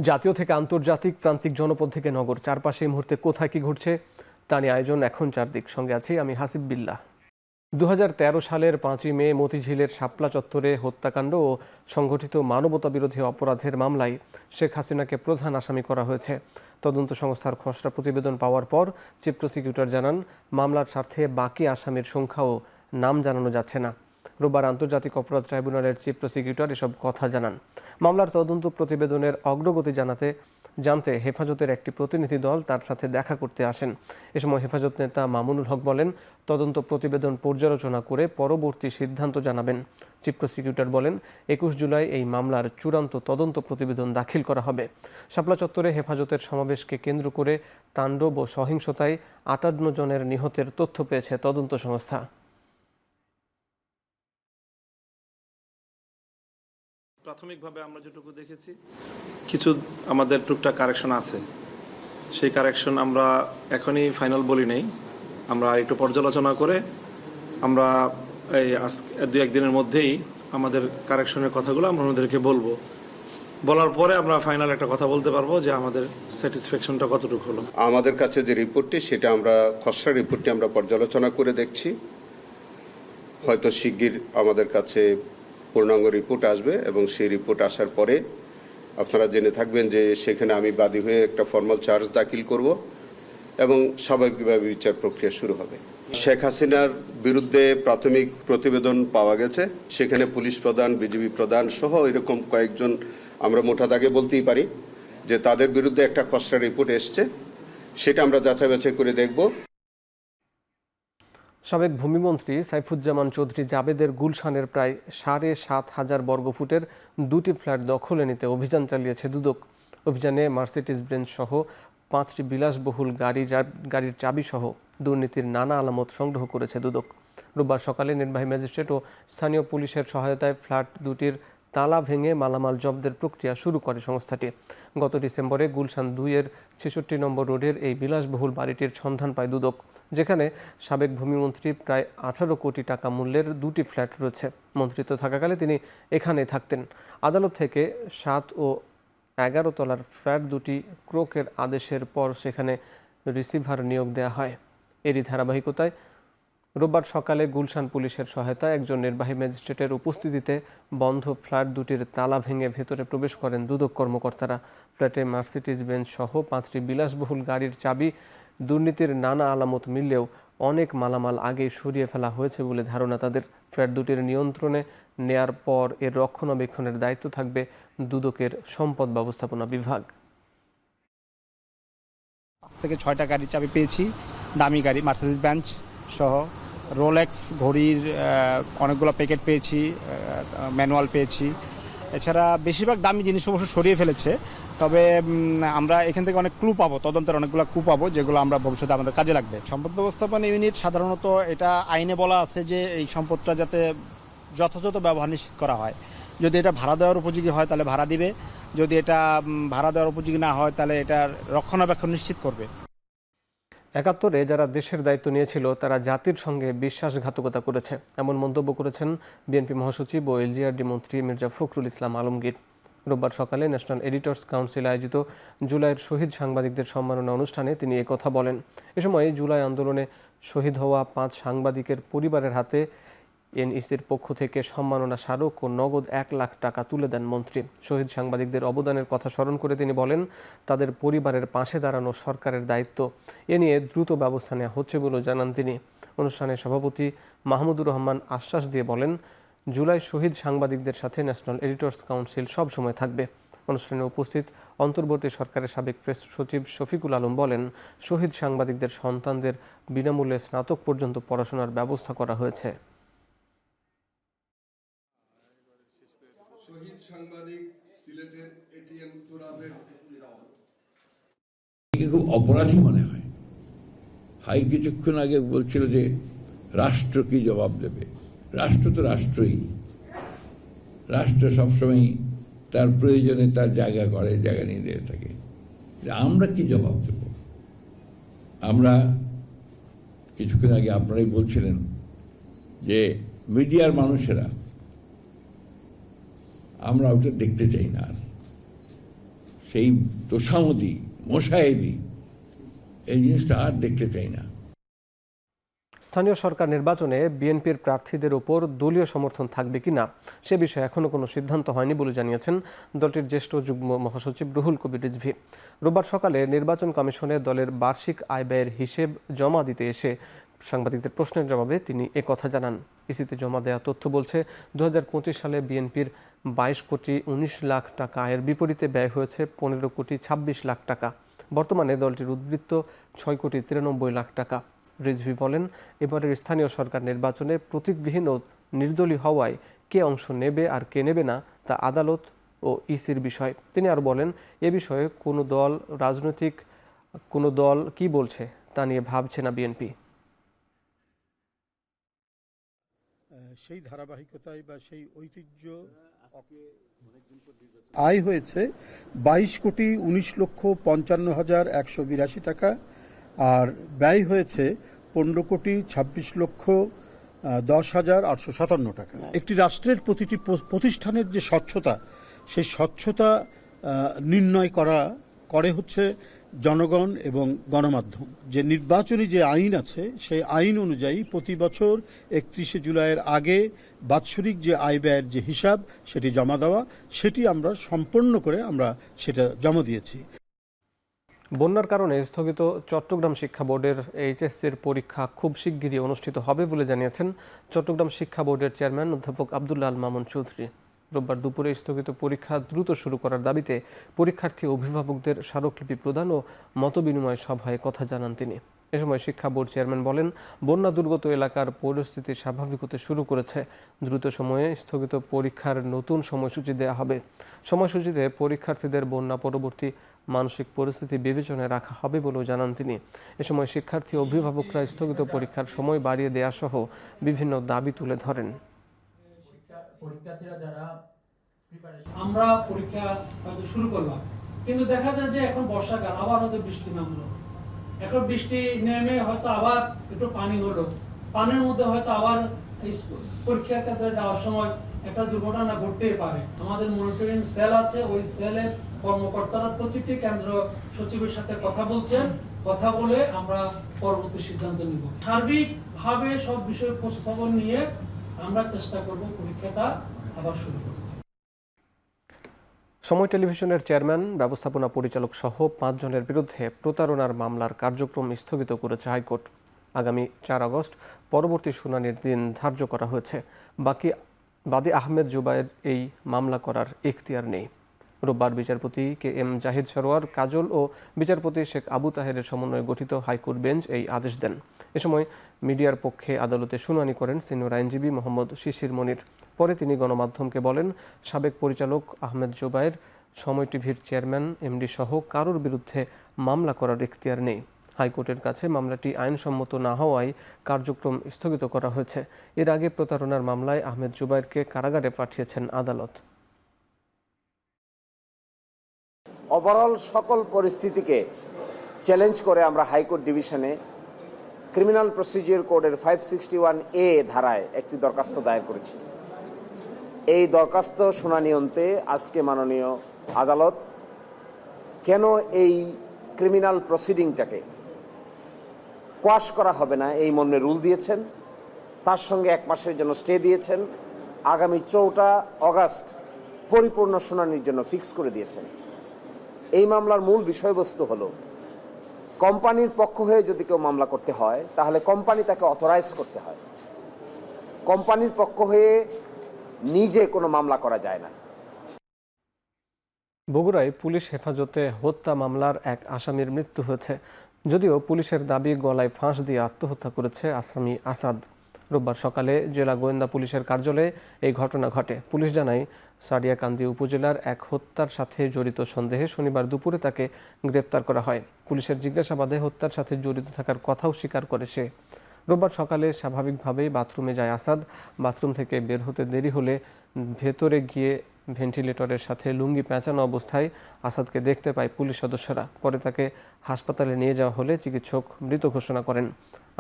জাতীয় থেকে আন্তর্জাতিক, প্রান্তিক জনপদ থেকে নগর, চারপাশে এই মুহূর্তে কোথায় কি ঘটছে তা নিয়ে আয়োজন এখন চারদিক। সঙ্গে আছি আমি হাসিব বিল্লাহ। 2013 সালের 5ই মে মতিঝিলের শাপলা চত্বরে হত্যাকাণ্ড ও সংঘটিত মানবতা বিরোধী অপরাধের মামলায় শেখ হাসিনাকে প্রধান আসামি করা হয়েছে। তদন্ত সংস্থার খসড়া প্রতিবেদন পাওয়ার পর চিফ প্রসিকিউটর জানান, মামলার স্বার্থে বাকি আসামির সংখ্যা ও নাম জানানো যাচ্ছে না। রোববার আন্তর্জাতিক অপরাধ ট্রাইব্যুনালের চিফ প্রসিকিউটর এসব কথা জানান। মামলার তদন্ত প্রতিবেদনের অগ্রগতি জানতে হেফাজতের একটি প্রতিনিধি দল তার সাথে দেখা করতে আসেন। এ সময় হেফাজত নেতা মামুনুল হক বলেন, তদন্ত প্রতিবেদন পর্যালোচনা করে পরবর্তী সিদ্ধান্ত জানাবেন। চিফ প্রসিকিউটর বলেন, 21 জুলাই এই মামলার চূড়ান্ত তদন্ত প্রতিবেদন দাখিল করা হবে। শাপলা চত্বরে হেফাজতের সমাবেশকে কেন্দ্র করে তাণ্ডব ও সহিংসতায় 58 জনের নিহতের তথ্য পেয়েছে তদন্ত সংস্থা। প্রাথমিকভাবে আমরা যেটুকু দেখেছি, কিছু আমাদের টুকটাক কারেকশন আছে। সেই কারেকশন আমরা এখনই ফাইনাল বলি নেই, আমরা একটু পর্যালোচনা করে আমরা এই দুই একদিনের মধ্যেই আমাদের কারেকশনের কথাগুলো আমরা ওনাদেরকে বলার পরে আমরা ফাইনাল একটা কথা বলতে পারবো যে আমাদের স্যাটিসফ্যাকশনটা কতটুকু হলো। আমাদের কাছে যে রিপোর্টটি, সেটা আমরা খসড়া রিপোর্টটি আমরা পর্যালোচনা করে দেখছি। হয়তো শিগগির আমাদের কাছে পূর্ণাঙ্গ রিপোর্ট আসবে এবং সেই রিপোর্ট আসার পরে আপনারা জেনে থাকবেন যে সেখানে আমি বাদী হয়ে একটা ফর্মাল চার্জ দাখিল করব এবং স্বাভাবিকভাবে বিচার প্রক্রিয়া শুরু হবে। শেখ হাসিনার বিরুদ্ধে প্রাথমিক প্রতিবেদন পাওয়া গেছে। সেখানে পুলিশ প্রধান, বিজিবি প্রধান সহ এরকম কয়েকজন, আমরা মোটা দাগে বলতেই পারি যে তাদের বিরুদ্ধে একটা খসড়া রিপোর্ট এসছে। সেটা আমরা যাচাই বাছাই করে দেখব। সাবেক ভূমিমন্ত্রী সাইফুজ্জামান চৌধুরী জাবেদের গুলশানের প্রায় ৭,৫০০ বর্গফুটের দুটি ফ্ল্যাট দখলে নিতে অভিযান চালিয়েছে দুদক। অভিযানে মার্সিডিজ বেঞ্জ সহ 5টি বিলাসবহুল গাড়ির চাবি সহ দুর্নীতির নানা আলামত সংগ্রহ করেছে দুদক। রোববার সকালে নির্বাহী ম্যাজিস্ট্রেট ও স্থানীয় পুলিশের সহায়তায় ফ্ল্যাট দুটির তালা ভেঙে মালামাল জব্দের প্রক্রিয়া শুরু করে সংস্থাটি। গত ডিসেম্বরে গুলশান 2-এর 66 নম্বর রোডের এই বিলাসবহুল বাড়িটির সন্ধান পায় দুদক, যেখানে সাবেক ভূমিমন্ত্রী প্রায় 18 কোটি টাকা মূল্যের দুটি ফ্ল্যাট রয়েছে। মন্ত্রিত্ব থাকাকালে তিনি এখানে থাকতেন। আদালত থেকে 7 ও 11 তলার ফ্ল্যাট দুটি ক্রোকের আদেশের পর সেখানে রিসিভার নিয়োগ দেওয়া হয়। এরই ধারাবাহিকতায় রোববার সকালে গুলশান পুলিশের সহায়তায় একজন নির্বাহী ম্যাজিস্ট্রেটের উপস্থিতিতে বন্ধ ফ্ল্যাট দুটির তালা ভেঙে ভেতরে প্রবেশ করেন দুদক কর্মকর্তারা। ফ্ল্যাটে মার্সিডিজ বেঞ্জ সহ 5টি বিলাসবহুল গাড়ির চাবি, দুর্নীতির নানা আলামত মিললেও অনেক মালামাল আগেই সরিয়ে ফেলা হয়েছে বলে ধারণা তাদের। ফ্ল্যাট দুটির নিয়ন্ত্রণে নেয়ার পর এর রক্ষণাবেক্ষণের দায়িত্ব থাকবে দুদকের সম্পদ ব্যবস্থাপনা বিভাগ। 5 থেকে 6টা গাড়ির চাবি পেয়েছি, দামি গাড়ি, মার্সিডিজ বেঞ্জ সহ রোলেক্স ঘড়ির অনেকগুলো প্যাকেট পেয়েছি, ম্যানুয়াল পেয়েছি। এছাড়া বেশিরভাগ দামি জিনিস অবশ্য সরিয়ে ফেলেছে। তবে আমরা এখান থেকে অনেক ক্লু পাবো, তদন্তের অনেকগুলো ক্লু পাবো, যেগুলো আমরা ভবিষ্যতে আমাদের কাজে লাগবে। সম্পদ ব্যবস্থাপনা ইউনিট সাধারণত এটা আইনে বলা আছে যে এই সম্পদটা যাতে যথাযথ ব্যবহার নিশ্চিত করা হয়। যদি এটা ভাড়া দেওয়ার উপযোগী হয় তাহলে ভাড়া দিবে, যদি এটা ভাড়া দেওয়ার উপযোগী না হয় তাহলে এটার রক্ষণাবেক্ষণ নিশ্চিত করবে। 71-এ যারা দেশের দায়িত্ব নিয়েছিল তারা জাতির সঙ্গে বিশ্বাসঘাতকতা করেছে, এমন মন্তব্য করেছেন বিএনপি মহাসচিব ও এলজিআরডি মন্ত্রী মির্জা ফখরুল ইসলাম আলমগীর। রোববার সকালে ন্যাশনাল এডিটর্স কাউন্সিল আয়োজিত জুলাইয়ের শহীদ সাংবাদিকদের সম্মাননা অনুষ্ঠানে তিনি একথা বলেন। এ সময় জুলাই আন্দোলনে শহীদ হওয়া 5 সাংবাদিকের পরিবারের হাতে এনইসির পক্ষ থেকে সম্মাননা স্মারক ও নগদ 1 লাখ টাকা তুলে দেন মন্ত্রী। শহীদ সাংবাদিকদের অবদানের কথা স্মরণ করে তিনি বলেন, তাদের পরিবারের পাশে দাঁড়ানো সরকারের দায়িত্ব। এ নিয়ে দ্রুত ব্যবস্থা নেওয়া হচ্ছে বলে জানান তিনি। অনুষ্ঠানে সভাপতি মাহমুদুর রহমান আশ্বাস দিয়ে বলেন, জুলাই শহীদ সাংবাদিকদের সাথে ন্যাশনাল এডিটর্স কাউন্সিল সব সময় থাকবে। অনুষ্ঠানে উপস্থিত অন্তর্বর্তী সরকারের সাবেক প্রেস সচিব শফিকুল আলম বলেন, শহীদ সাংবাদিকদের সন্তানদের বিনামূল্যে স্নাতক পর্যন্ত পড়াশোনার ব্যবস্থা করা হয়েছে। শহীদ সাংবাদিক সিলেটের এটিএম তুরাবের খুব অপরাধী মনে হয়। হাই কিছুক্ষণ আগে বলছিল যে রাষ্ট্র কি জবাব দেবে। রাষ্ট্র তো রাষ্ট্রই, রাষ্ট্র সবসময় তার প্রয়োজনে তার জায়গা নিয়ে দিয়ে থাকে। আমরা কি জবাব দেব? আমরা কিছুক্ষণ আগে আপনারাই বলছিলেন যে মিডিয়ার মানুষেরা, আমরা ওটা দেখতে চাই না। সেই তোষামদি মোসাহেবি এই জিনিসটা আর দেখতে চাই না। স্থানীয় সরকার নির্বাচনে বিএনপির প্রার্থীদের উপর দলীয় সমর্থন থাকবে কিনা সে বিষয়ে এখনো কোনো সিদ্ধান্ত হয়নি বলে জানিয়েছেন দলটির জ্যেষ্ঠ যুগ্ম মহাসচিব রুহুল কবির রিজভী। রোববার সকালে নির্বাচন কমিশনে দলের বার্ষিক আয় ব্যয়ের হিসেব জমা দিতে এসে সাংবাদিকদের প্রশ্নের জবাবে তিনি একথা জানান। ইসিতে জমা দেওয়া তথ্য বলছে 2025 সালে বিএনপির 22 কোটি 19 লাখ টাকা আয়ের বিপরীতে ব্যয় হয়েছে 15 কোটি 26 লাখ টাকা। বর্তমানে দলটির উদ্বৃত্ত 6 কোটি 93 লাখ টাকা। রিজভী বলেন, এবারের স্থানীয় সরকার নির্বাচনে প্রতীকবিহীন ও নির্দলীয় হওয়ায় কে অংশ নেবে আর কে নেবে না তা আদালত ও ইসির বিষয়। তিনি আরও বলেন, এ বিষয়ে কোনো দল কি বলছে তা নিয়ে ভাবছে না বিএনপি। সেই ধারাবাহিকতায় বা সেই ঐতিহ্য আয় হয়েছে 22 কোটি 19 লক্ষ 55,182 টাকা, আর ব্যয় হয়েছে 15 কোটি 26 লক্ষ 10,857 টাকা। একটি রাষ্ট্রের প্রতিটি প্রতিষ্ঠানের যে স্বচ্ছতা, সেই স্বচ্ছতা নির্ণয় করে হচ্ছে জনগণ এবং গণমাধ্যম। যে নির্বাচনী যে আইন আছে সেই আইন অনুযায়ী প্রতি বছর 31শে জুলাইয়ের আগে বাৎসরিক যে আয় ব্যয়ের যে হিসাব সেটি জমা দেওয়া, সেটি আমরা সম্পন্ন করে আমরা সেটা জমা দিয়েছি। বন্যার কারণে স্থগিত চট্টগ্রাম শিক্ষা বোর্ডের এইচএসসির পরীক্ষা খুব শিগগিরই অনুষ্ঠিত হবে বলে জানিয়েছেন চট্টগ্রাম শিক্ষা বোর্ডের চেয়ারম্যান অধ্যাপক আব্দুল্লাহ আল মামুন চৌধুরী। রোববার দুপুরে স্থগিত পরীক্ষা দ্রুত শুরু করার দাবিতে পরীক্ষার্থী অভিভাবকদের স্মারকলিপি প্রদান ও মতবিনিময় সভায় কথা জানান তিনি। এ সময় শিক্ষা বোর্ড চেয়ারম্যান বলেন, বন্যা দুর্গত এলাকার পরিস্থিতি স্বাভাবিক হতে শুরু করেছে। দ্রুত সময়ে স্থগিত পরীক্ষার নতুন সময়সূচি দেওয়া হবে। সময়সূচিতে পরীক্ষার্থীদের বন্যা পরবর্তী মানসিক পরিস্থিতি বিবেচনায় রাখা হবে বলেও জানান তিনি। এ সময় শিক্ষার্থী অভিভাবকরা স্থগিত পরীক্ষার সময় বাড়িয়ে দেওয়া সহ বিভিন্ন দাবি তুলে ধরেন। আমরা পরীক্ষা হয়তো শুরু করলাম, কিন্তু দেখা যায় যে এখন বর্ষাকাল, আবার হয়তো বৃষ্টি নামলো, এখন বৃষ্টি নেমে হয়তো আবার একটু পানি হলো, পানির মধ্যে হয়তো আবার পরীক্ষা কেন্দ্রে যাওয়ার সময় একটা দুর্ঘটনা ঘটতেই পারে। আমাদের মনিটরিং সেল আছে, ওই সেলের কর্মকর্তারা প্রতিটি কেন্দ্র সচিবের সাথে কথা বলছেন, কথা বলে আমরা পরবর্তী সিদ্ধান্ত নিব। সার্বিকভাবে সব বিষয় খোঁজ খবর নিয়ে আমরা চেষ্টা করব পরীক্ষাটা আবার শুরু করতে। সময় টেলিভিশনের চেয়ারম্যান, ব্যবস্থাপনা পরিচালক সহ 5 জনের বিরুদ্ধে প্রতারণার মামলার কার্যক্রম স্থগিত করেছে হাইকোর্ট। আগামী 4 আগস্ট পরবর্তী শুনানির দিন ধার্য করা হয়েছে। বাদী আহমেদ জুবায়ের এই মামলা করার এখতিয়ার নেই। রোববার বিচারপতি KM জাহিদ সরোয়ার কাজল ও বিচারপতি শেখ আবু তাহেরের সমন্বয়ে গঠিত হাইকোর্ট বেঞ্চ এই আদেশ দেন। এ সময় মিডিয়ার পক্ষে আদালতে শুনানি করেন সিনিয়র আইনজীবী মোহাম্মদ শিশির মনির। পরে তিনি গণমাধ্যমকে বলেন, সাবেক পরিচালক আহমেদ জুবায়ের, সময় টিভির চেয়ারম্যান, MD সহ কারোর বিরুদ্ধে মামলা করার এখতিয়ার নেই। হাইকোর্টের কাছে মামলাটি আইনসম্মত না হওয়ায় কার্যক্রম স্থগিত করা হয়েছে। এর আগে প্রতারণার মামলায় আহমেদ জুবায়েরকে কারাগারে পাঠিয়েছেন আদালত। ওভারঅল সকল পরিস্থিতিকে চ্যালেঞ্জ করে আমরা হাইকোর্ট ডিভিশনে ক্রিমিনাল প্রসিডিওর কোডের 561A ধারায় একটি দরখাস্ত দায়ের করেছি। এই দরখাস্ত শুনানি অন্তে আজকে মাননীয় আদালত কেন এই ক্রিমিনাল প্রসিডিংটাকে কোয়াশ করা হবে না এই মর্মে রুল দিয়েছেন, তার সঙ্গে 1 মাসের জন্য স্টে দিয়েছেন, আগামী 4 আগস্ট পরিপূর্ণ শুনানির জন্য ফিক্স করে দিয়েছেন। এই মামলার মূল বিষয়বস্তু হলো, কোম্পানির পক্ষ হয়ে যদি কেউ মামলা করতে হয় তাহলে কোম্পানি তাকে অথরাইজ করতে হয়। কোম্পানির পক্ষ হয়ে নিজে কোনো মামলা করা যায় না। বগুড়ায় পুলিশ হেফাজতে হত্যা মামলার এক আসামির মৃত্যু হয়েছে। যদিও পুলিশের দাবি গলায় ফাঁস দিয়ে আত্মহত্যা করেছে আসামি আসাদ। রোববার সকালে জেলা গোয়েন্দা পুলিশের কার্যালয়ে এই ঘটনা ঘটে। পুলিশ জানায়, সারিয়াকান্দি উপজেলার এক হত্যার সাথে জড়িত সন্দেহে শনিবার দুপুরে তাকে গ্রেপ্তার করা হয়। পুলিশের জিজ্ঞাসাবাদে হত্যার সাথে জড়িত থাকার কথাও স্বীকার করে সে। রোববার সকালে স্বাভাবিকভাবেই বাথরুমে যায় আসাদ। বাথরুম থেকে বের হতে দেরি হলে ভেতরে গিয়ে ভেন্টিলেটরের সাথে লুঙ্গি পেঁচানো অবস্থায় আসাদকে দেখতে পায় পুলিশ সদস্যরা। পরে তাকে হাসপাতালে নিয়ে যাওয়া হলে চিকিৎসক মৃত ঘোষণা করেন।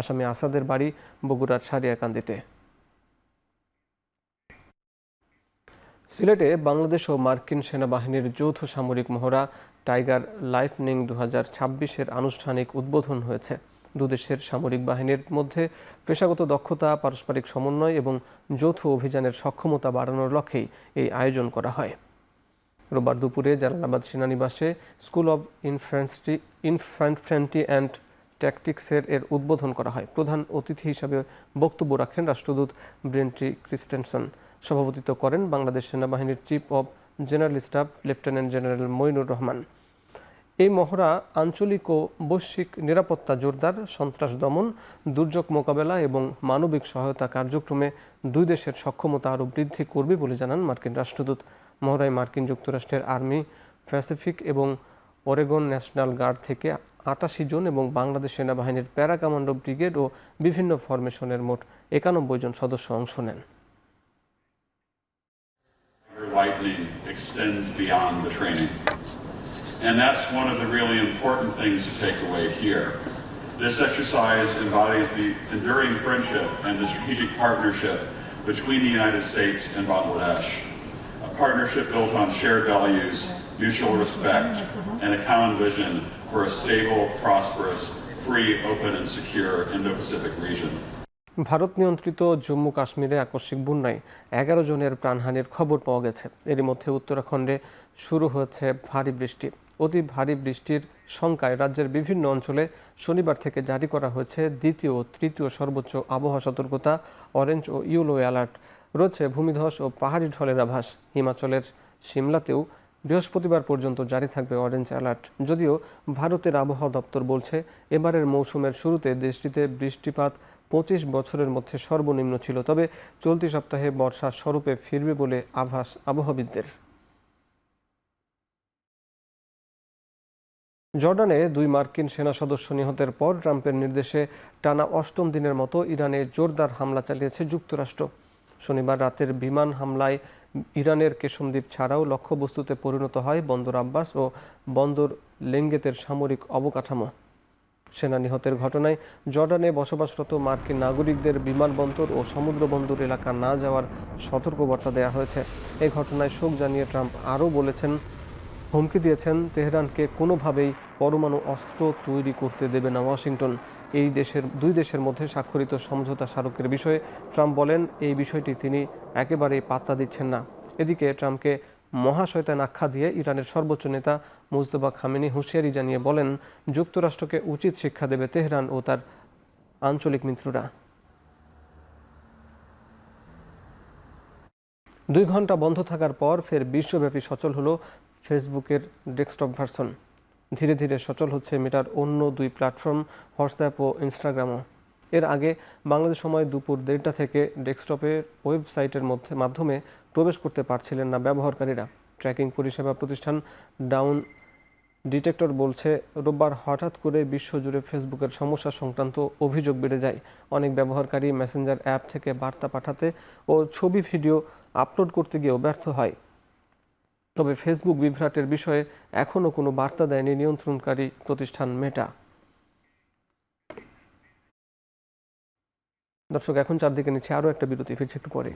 আসামি আসাদের বাড়ি বগুড়ার সারিয়াকান্দিতে। সিলেটে বাংলাদেশ ও মার্কিন সেনাবাহিনীর যৌথ সামরিক মহড়া টাইগার লাইটনিং 2026-এর আনুষ্ঠানিক উদ্বোধন হয়েছে। দুদেশের সামরিক বাহিনীর মধ্যে পেশাগত দক্ষতা, পারস্পরিক সমন্বয় এবং যৌথ অভিযানের সক্ষমতা বাড়ানোর লক্ষ্যেই এই আয়োজন করা হয়। রোববার দুপুরে জালালাবাদ সেনানিবাসে স্কুল অব ইনফ্যান্ট্রি অ্যান্ড ট্যাকটিক্সের এর উদ্বোধন করা হয়। প্রধান অতিথি হিসাবে বক্তব্য রাখেন রাষ্ট্রদূত ব্রেন্টি ক্রিস্টেনসন। সভাপতিত্ব করেন বাংলাদেশ সেনাবাহিনীর chief of general staff lieutenant general Moinur Rahman. এই মহড়া আঞ্চলিক ও বৈশ্বিক নিরাপত্তা জোরদার, সন্ত্রাস দমন, দুর্যোগ মোকাবেলা এবং মানবিক সহায়তা কার্যক্রমে দুই দেশের সক্ষমতা আরও বৃদ্ধি করবে বলে জানান মার্কিন রাষ্ট্রদূত। মহড়ায় মার্কিন যুক্তরাষ্ট্রের আর্মি, প্যাসিফিক এবং অরেগন ন্যাশনাল গার্ড থেকে 88 জন এবং বাংলাদেশ সেনাবাহিনীর প্যারা কমান্ডো ব্রিগেড ও বিভিন্ন ফরমেশনের মোট 91 জন সদস্য অংশ নেন। Lightning extends beyond the training. And that's one of the really important things to take away here. This exercise embodies the enduring friendship and the strategic partnership between the United States and Bangladesh. A partnership built on shared values, mutual respect, and a common vision for a stable, prosperous, free, open, and secure Indo-Pacific region. Bharat নিয়ন্ত্রিত জম্মু কাশ্মীরে আকস্মিক বন্যায় 11 জনের প্রাণহানির খবর পাওয়া গেছে। এরই মধ্যে উত্তরাখণ্ডে শুরু হয়েছে ভারী বৃষ্টি। অতি ভারী বৃষ্টির শঙ্কায় রাজ্যের বিভিন্ন অঞ্চলে শনিবার থেকে জারি করা হয়েছে দ্বিতীয় ও তৃতীয় সর্বোচ্চ আবহাওয়া সতর্কতা, অরেঞ্জ ও ইয়েলো অ্যালার্ট। রয়েছে ভূমিধস ও পাহাড়ি ঢলের আভাস। হিমাচলের সিমলাতেও বৃহস্পতিবার পর্যন্ত জারি থাকবে অরেঞ্জ অ্যালার্ট। যদিও ভারতের আবহাওয়া দপ্তর বলছে এবারের মৌসুমের শুরুতে দেশটিতে বৃষ্টিপাত 25 বছরের মধ্যে সর্বনিম্ন ছিল, তবে চলতি সপ্তাহে বর্ষা স্বরূপে ফিরবে বলে আভাস আবহাওয়াবিদদের। জর্ডানে 2 মার্কিন সেনা সদস্য নিহতের পর ট্রাম্পের নির্দেশে টানা 8ম দিনের মতো ইরানে জোরদার হামলা চালিয়েছে যুক্তরাষ্ট্র। শনিবার রাতের বিমান হামলায় ইরানের কেশম দ্বীপ ছাড়াও লক্ষ্যবস্তুতে পরিণত হয় বন্দর আব্বাস ও বন্দর লেঙ্গেতের সামরিক অবকাঠামো। সেনা নিহতের ঘটনায় জর্ডানে বসবাসরত মার্কিন নাগরিকদের বিমানবন্দর ও সমুদ্রবন্দর এলাকা না যাওয়ার সতর্কবার্তা দেওয়া হয়েছে। এই ঘটনায় শোক জানিয়ে ট্রাম্প আরও হুমকি দিয়েছেন তেহরানকে কোনোভাবেই পরমাণু অস্ত্র তৈরি করতে দেবে না ওয়াশিংটন। দুই দেশের মধ্যে স্বাক্ষরিত সমঝোতা স্মারকের বিষয়ে ট্রাম্প বলেন এই বিষয়টি তিনি একেবারেই পাত্তা দিচ্ছেন না। এদিকে ট্রাম্পকে মহাশয়তান আখ্যা দিয়ে ইরানের সর্বোচ্চ নেতা মুজতবা খামেনি হুঁশিয়ারি জানিয়ে বলেন যুক্তরাষ্ট্রকে উচিত শিক্ষা দেবে তেহরান ও তার আঞ্চলিক মিত্ররা। 2 ঘন্টা বন্ধ থাকার পর ফের বিশ্বব্যাপী সচল হলো ফেসবুকের ডেস্কটপ ভার্সন। ধীরে ধীরে সচল হচ্ছে মেটার অন্য 2 প্ল্যাটফর্ম হোয়াটসঅ্যাপ ও ইনস্টাগ্রামও। এর আগে বাংলাদেশ সময় দুপুর 1:30টা থেকে ডেস্কটপের ওয়েবসাইটের মাধ্যমে প্রবেশ করতে পারছিলেন না ব্যবহারকারীরা। ট্র্যাকিং পরিষেবা প্রতিষ্ঠান ডাউন ডিটেক্টর বলছে রোববার হঠাৎ করে বিশ্বজুড়ে ফেসবুকের সমস্যা সংক্রান্ত অভিযোগ বেড়ে যায়। অনেক ব্যবহারকারী মেসেঞ্জার অ্যাপ থেকে বার্তা পাঠাতে ও ছবি ভিডিও আপলোড করতে গিয়েও ব্যর্থ হয়। তবে ফেসবুক বিভ্রাটের বিষয়ে এখনও কোনো বার্তা দেয়নি নিয়ন্ত্রণকারী প্রতিষ্ঠান মেটা। দর্শক, এখন চারদিকে নিচ্ছে আরও একটা বিরতি, ফিরছে একটু পরে।